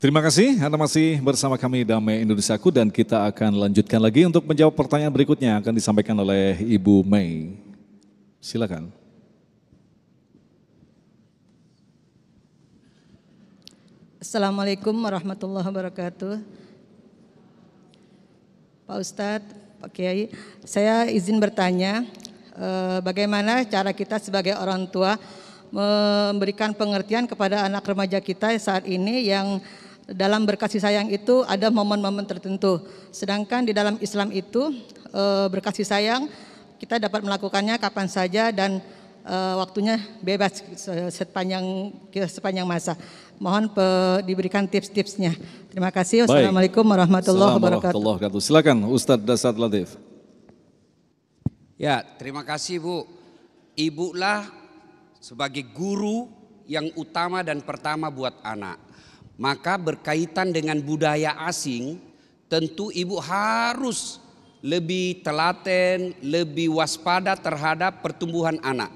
Terima kasih, Anda masih bersama kami Damai Indonesiaku dan kita akan lanjutkan lagi untuk menjawab pertanyaan berikutnya akan disampaikan oleh Ibu Mei. Silakan. Assalamualaikum warahmatullahi wabarakatuh. Pak Ustadz, Pak Kiai, saya izin bertanya, bagaimana cara kita sebagai orang tua memberikan pengertian kepada anak remaja kita saat ini yang dalam berkasih sayang itu ada momen-momen tertentu. Sedangkan di dalam Islam itu berkasih sayang kita dapat melakukannya kapan saja dan waktunya bebas sepanjang masa. Mohon diberikan tips-tipsnya. Terima kasih. Wassalamualaikum warahmatullahi wabarakatuh. Silakan Ustadz Dasar Latif. Ya, terima kasih Bu. Ibu lah sebagai guru yang utama dan pertama buat anak. Maka berkaitan dengan budaya asing, tentu ibu harus lebih telaten, lebih waspada terhadap pertumbuhan anak.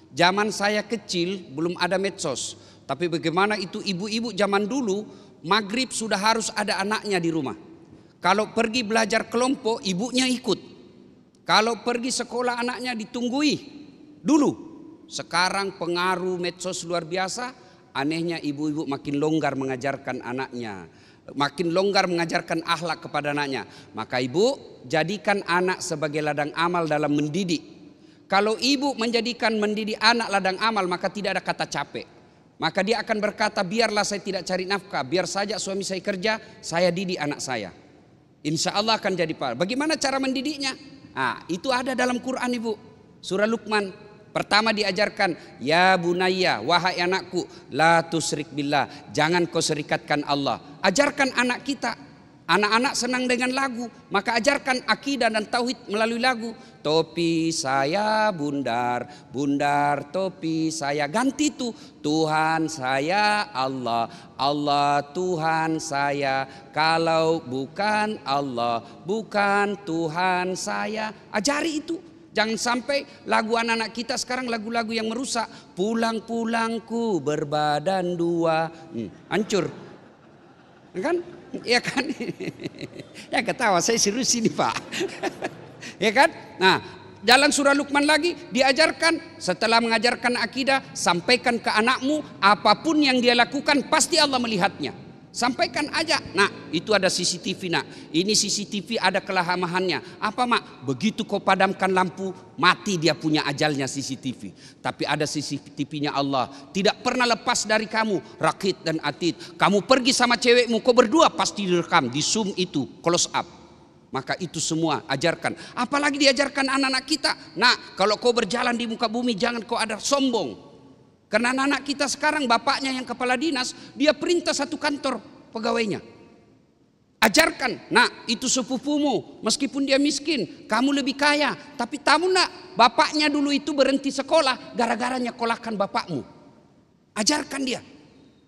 Zaman saya kecil belum ada medsos, tapi bagaimana itu ibu-ibu zaman dulu, maghrib sudah harus ada anaknya di rumah. Kalau pergi belajar kelompok, ibunya ikut. Kalau pergi sekolah anaknya ditunggui dulu. Sekarang pengaruh medsos luar biasa. Anehnya ibu-ibu makin longgar mengajarkan anaknya, makin longgar mengajarkan akhlak kepada anaknya. Maka ibu jadikan anak sebagai ladang amal dalam mendidik. Kalau ibu menjadikan mendidik anak ladang amal, maka tidak ada kata capek. Maka dia akan berkata, biarlah saya tidak cari nafkah, biar saja suami saya kerja, saya didik anak saya. Insya Allah akan jadi pahala. Bagaimana cara mendidiknya? Nah, itu ada dalam Quran ibu, surah Luqman. Pertama diajarkan, ya bunayya, wahai anakku, la tusyrik billah, jangan kau serikatkan Allah. Ajarkan anak kita. Anak-anak senang dengan lagu, maka ajarkan akidah dan tauhid melalui lagu. Topi saya bundar, bundar topi saya. Ganti itu, Tuhan saya Allah, Allah Tuhan saya. Kalau bukan Allah, bukan Tuhan saya. Ajari itu. Jangan sampai lagu anak-anak kita sekarang lagu-lagu yang merusak. Pulang-pulangku berbadan dua. Hancur. Kan? Ya kan? Ya ketawa, saya serius ini Pak. Ya kan? Nah, dalam surah Luqman lagi diajarkan, setelah mengajarkan akidah, sampaikan ke anakmu apapun yang dia lakukan pasti Allah melihatnya. Sampaikan aja. Nah, itu ada CCTV nak. Ini CCTV ada kelemahannya. Apa mak? Begitu kau padamkan lampu, mati dia punya ajalnya CCTV. Tapi ada CCTV-nya Allah. Tidak pernah lepas dari kamu. Rakit dan atid. Kamu pergi sama cewekmu, kau berdua pasti direkam. Di zoom itu, close up. Maka itu semua ajarkan. Apalagi diajarkan anak-anak kita. Nah, kalau kau berjalan di muka bumi, jangan kau ada sombong. Karena anak-anak kita sekarang bapaknya yang kepala dinas, dia perintah satu kantor pegawainya. Ajarkan, nah itu sepupumu, meskipun dia miskin, kamu lebih kaya. Tapi tahu nak, bapaknya dulu itu berhenti sekolah, gara-gara nyekolahkan bapakmu. Ajarkan dia,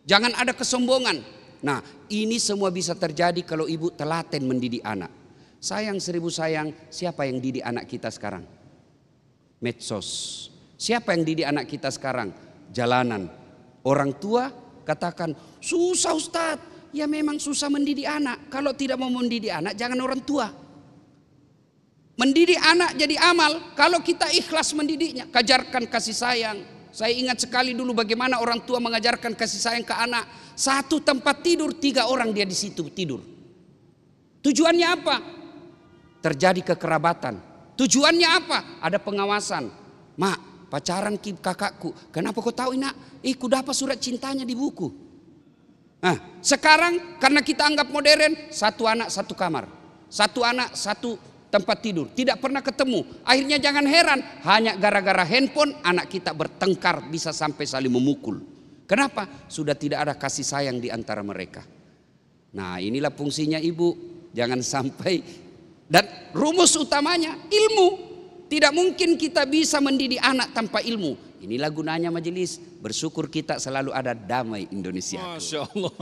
jangan ada kesombongan. Nah ini semua bisa terjadi kalau ibu telaten mendidik anak. Sayang seribu sayang, siapa yang didik anak kita sekarang? Medsos. Siapa yang didik anak kita sekarang? Jalanan. Orang tua katakan, susah Ustadz. Ya memang susah mendidik anak. Kalau tidak mau mendidik anak, jangan orang tua. Mendidik anak jadi amal kalau kita ikhlas mendidiknya. Ajarkan kasih sayang. Saya ingat sekali dulu bagaimana orang tua mengajarkan kasih sayang ke anak. Satu tempat tidur, 3 orang dia di situ tidur. Tujuannya apa? Terjadi kekerabatan. Tujuannya apa? Ada pengawasan. Mak, pacaran kakakku. Kenapa kau tahu nak? Ku dapat surat cintanya di buku. Nah, sekarang karena kita anggap modern, 1 anak 1 kamar. 1 anak 1 tempat tidur. Tidak pernah ketemu. Akhirnya jangan heran, hanya gara-gara handphone anak kita bertengkar bisa sampai saling memukul. Kenapa? Sudah tidak ada kasih sayang di antara mereka. Nah, inilah fungsinya ibu. Jangan sampai, dan rumus utamanya ilmu. Tidak mungkin kita bisa mendidik anak tanpa ilmu. Inilah gunanya majelis. Bersyukur kita selalu ada Damai Indonesia. Masya Allah.